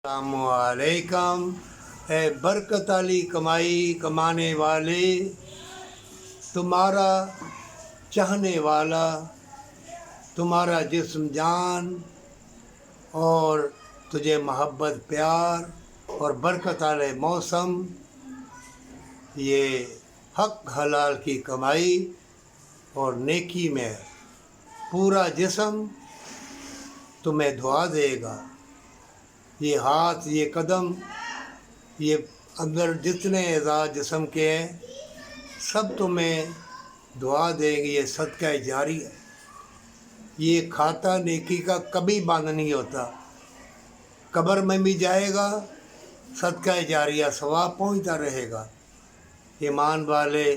السلام علیکم۔ اے برکت والی کمائی کمانے والے، تمہارا چاہنے والا، تمہارا جسم جان اور تجھے محبت پیار اور برکت والے موسم، یہ حق حلال کی کمائی اور نیکی میں پورا جسم تمہیں دعا دے گا۔ یہ ہاتھ، یہ قدم، یہ اندر جتنے اعضاء جسم کے ہیں سب تمہیں دعا دیں گے۔ یہ صدقہ جاری ہے، یہ کھاتا نیکی کا کبھی بند نہیں ہوتا۔ قبر میں بھی جائے گا، صدقہ جاریہ ثواب پہنچتا رہے گا۔ ایمان والے،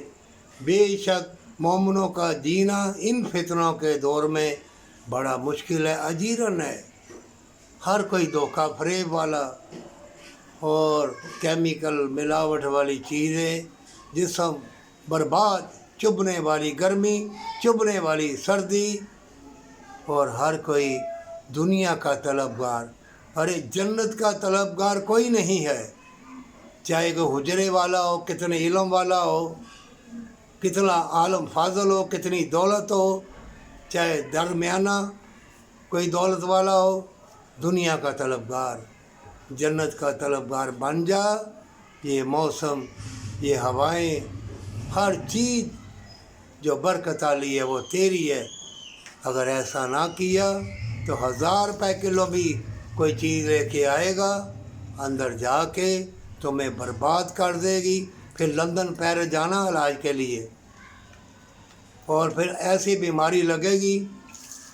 بے شک مومنوں کا جینا ان فتنوں کے دور میں بڑا مشکل ہے، اجیرن ہے۔ ہر کوئی دھوکہ فریب والا اور کیمیکل ملاوٹ والی چیزیں، جسم برباد، چبھنے والی گرمی، چبھنے والی سردی، اور ہر کوئی دنیا کا طلبگار۔ ارے جنت کا طلبگار کوئی نہیں ہے، چاہے کوئی حجرے والا ہو، کتنے علم والا ہو، کتنا عالم فاضل ہو، کتنی دولت ہو، چاہے درمیانہ کوئی دولت والا ہو، دنیا کا طلبگار، جنت کا طلبگار بن جا۔ یہ موسم، یہ ہوائیں، ہر چیز جو برکت والی ہے وہ تیری ہے۔ اگر ایسا نہ کیا تو 1000 روپے کلو بھی کوئی چیز لے کے آئے گا، اندر جا کے تمہیں برباد کر دے گی۔ پھر لندن پیرس جانا علاج کے لیے، اور پھر ایسی بیماری لگے گی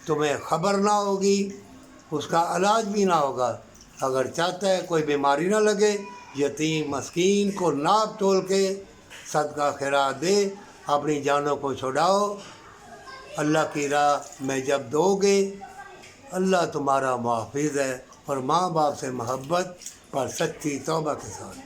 تمہیں خبر نہ ہوگی، اس کا علاج بھی نہ ہوگا۔ اگر چاہتا ہے کوئی بیماری نہ لگے، یتیم مسکین کو ناپ تول کے صدقہ خیرات دے، اپنی جانوں کو چھڑاؤ۔ اللہ کی راہ میں جب دو گے، اللہ تمہارا محافظ ہے، اور ماں باپ سے محبت پر سچی توبہ کے ساتھ۔